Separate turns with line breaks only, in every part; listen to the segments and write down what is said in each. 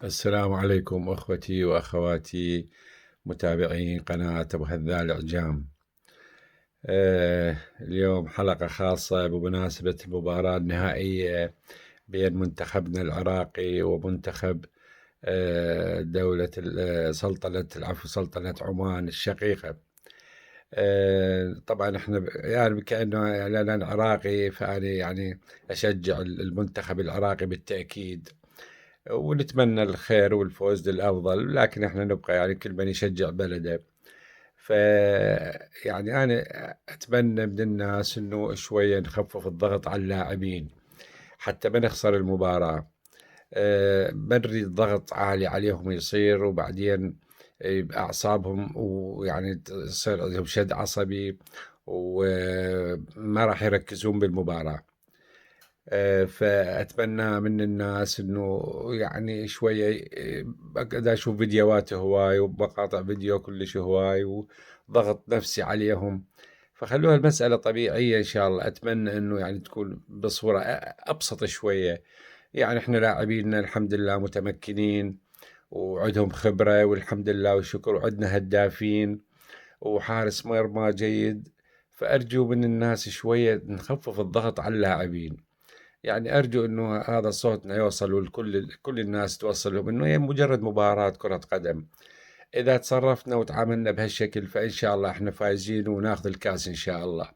السلام عليكم أخوتي وأخواتي متابعين قناة أبو هذال إعجام. اليوم حلقة خاصة بمناسبة المباراة النهائية بين منتخبنا العراقي ومنتخب دولة سلطنة عمان الشقيقة. طبعا احنا يعني كأنه يعني أنا عراقي، فأنا يعني أشجع المنتخب العراقي بالتأكيد، ونتمنى الخير والفوز للأفضل، لكن احنا نبقى يعني كل من يشجع بلده. ف يعني أنا أتمنى من الناس إنه شوية نخفف الضغط على اللاعبين حتى ما نخسر المباراة. ما نريد ضغط عالي عليهم يصير، وبعدين يبقى أعصابهم ويعني تصير عندهم شد عصبي وما راح يركزون بالمباراة. فأتمنى من الناس إنه يعني شوية، بقعد أشوف فيديوهات هواي ومقاطع فيديو كلش هواي وضغط نفسي عليهم، فخلوها المسألة طبيعية إن شاء الله. أتمنى إنه يعني تكون بصورة أبسط شوية. يعني إحنا لاعبينا الحمد لله متمكنين وعندهم خبرة والحمد لله والشكر، وعندنا هدافين وحارس مرمى جيد. فأرجو من الناس شوية نخفف الضغط على اللاعبين. يعني أرجو أنه هذا صوتنا يوصل والكل كل الناس توصل لهم أنه هي مجرد مباراة كرة قدم. إذا تصرفنا وتعاملنا بهالشكل فإن شاء الله إحنا فايزين وناخذ الكاس إن شاء الله.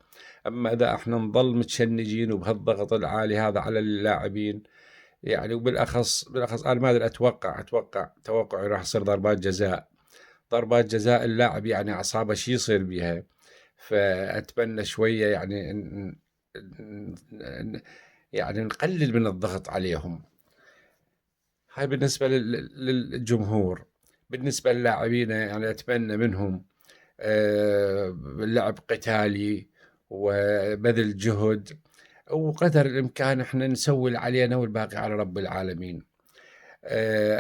أما إذا إحنا نظل متشنجين وبهالضغط العالي هذا على اللاعبين، يعني وبالأخص أنا ما أدري، أتوقع توقعي راح يصير ضربات جزاء. ضربات جزاء اللاعب يعني أعصابه شي يصير بيها. فأتمنى شوية يعني يعني نقلل من الضغط عليهم. هاي بالنسبة للجمهور. بالنسبة للاعبين يعني أتمنى منهم لعب قتالي وبذل جهد، وقدر الإمكان إحنا نسوي اللي علينا والباقي على رب العالمين.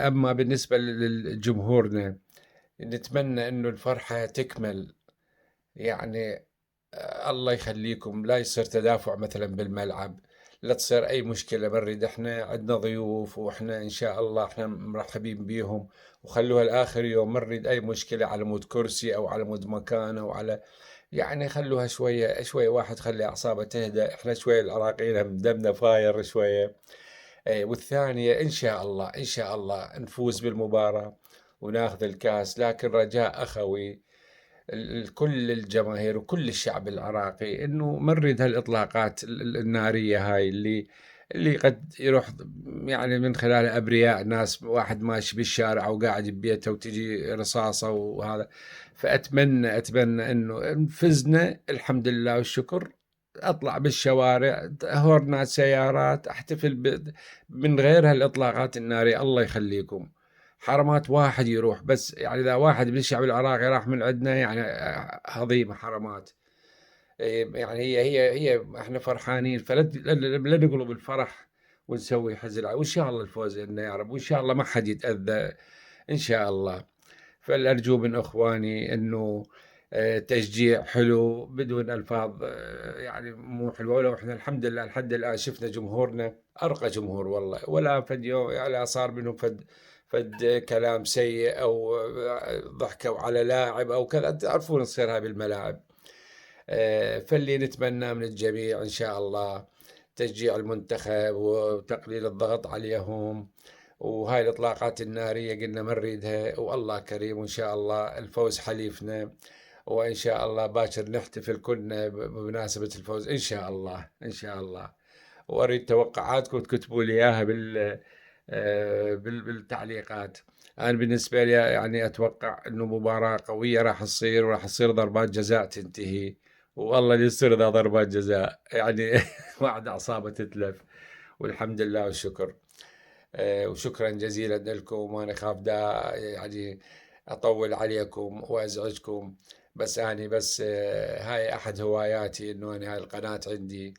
أما بالنسبة لجمهورنا، نتمنى إنه الفرحة تكمل. يعني الله يخليكم، لا يصير تدافع مثلا بالملعب، لا تصير اي مشكلة. بريد احنا عندنا ضيوف واحنا ان شاء الله احنا مرحبين بيهم، وخلوها لاخر يوم. ما نريد اي مشكلة على مود كرسي او على مود مكان او على، يعني خلوها شوية شوية، واحد خلي اعصابه تهدى. احنا شوية العراقيين هم دمنا فاير شوية. والثانية ان شاء الله ان شاء الله نفوز بالمباراة وناخذ الكاس، لكن رجاء اخوي كل الجماهير وكل الشعب العراقي انه ما نريد هالاطلاقات الناريه هاي اللي قد يروح يعني من خلال ابرياء ناس، واحد ماشي بالشارع وقاعد ببيته وتجي رصاصه وهذا. فاتمنى انه فزنا الحمد لله والشكر، اطلع بالشوارع هورنات سيارات احتفل من غير هالاطلاقات الناريه. الله يخليكم. حرمات واحد يروح بس، يعني إذا واحد من الشعب العراقي راح من عندنا يعني هضيمة حرمات. يعني هي احنا فرحانين، لا نقلب الفرح ونسوي حزن. وإن شاء الله الفوز لنا يا رب، وإن شاء الله ما حد يتأذى إن شاء الله. فالأرجو من إخواني أنه تشجيع حلو بدون ألفاظ يعني مو حلوة. ولو إحنا الحمد لله لحد الآن شفنا جمهورنا أرقى جمهور والله، ولا فد يوم يعني صار منهم فد كلام سيء أو ضحكوا على لاعب أو كذا. تعرفون تصير هاي بالملاعب. فاللي نتمناه من الجميع إن شاء الله تشجيع المنتخب وتقليل الضغط عليهم. وهاي الإطلاقات النارية قلنا ما نريدها، والله كريم وإن شاء الله الفوز حليفنا. وإن شاء الله باكر نحتفل كلنا بمناسبة الفوز إن شاء الله إن شاء الله. وأريد توقعاتكم تكتبوا لي إياها بالتعليقات. أنا بالنسبة لي يعني أتوقع إنه مباراة قوية راح تصير، وراح تصير ضربات جزاء تنتهي. والله اللي يصير ذا ضربات جزاء يعني واحد أعصابه تتلف. والحمد لله والشكر. وشكرا جزيلا لكم، وأنا خاف دا يعني أطول عليكم وأزعجكم. بس أنا بس هاي أحد هواياتي، إنه أنا هاي القناة عندي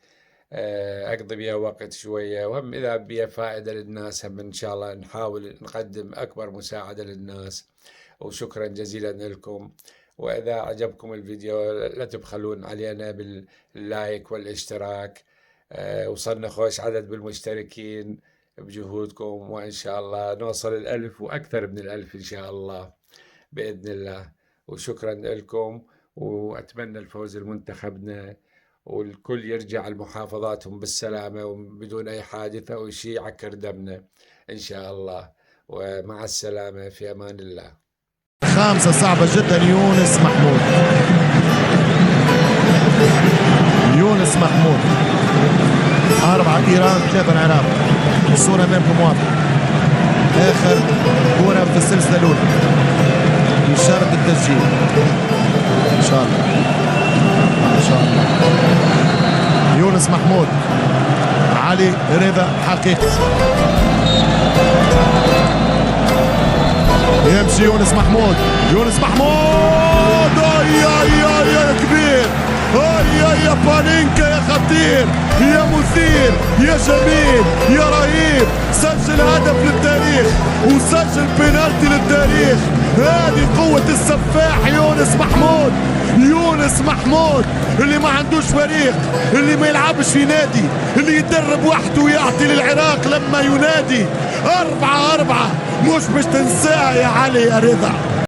أقضي بيها وقت شوية، وهم إذا بيها فائدة للناس هم إن شاء الله نحاول نقدم أكبر مساعدة للناس. وشكرا جزيلا لكم. وإذا عجبكم الفيديو لا تبخلون علينا باللايك والاشتراك. وصلنا خوش عدد بالمشتركين، بجهودكم، وإن شاء الله نوصل 1000 وأكثر من 1000 إن شاء الله بإذن الله. وشكرا لكم، وأتمنى الفوز لمنتخبنا، والكل يرجع لمحافظاتهم بالسلامة وبدون أي حادث أو شيء عكر دمنا إن شاء الله. ومع السلامة، في أمان الله.
خامسة صعبة جدا. يونس محمود، يونس محمود. 4 إيران 3 العراق. الصورة أمامكم واضحة. آخر كرة في السلسلة الأولى بشرط التسجيل إن شاء الله. إن شاء الله. يونس محمود، علي رضا حقيقي. يمشي يونس محمود، يونس محمود. يا كبير، يا بانينكا، يا خطير، يا مثير، يا جميل، يا رهيب. سجل هدف للتاريخ وسجل بينالتي للتاريخ. هذه قوة السفاح يونس محمود. يونس محمود اللي ما عندوش فريق، اللي ما يلعبش في نادي، اللي يدرب وحده ويعطي للعراق لما ينادي. 4-4 مش باش تنساها يا علي يا رضا.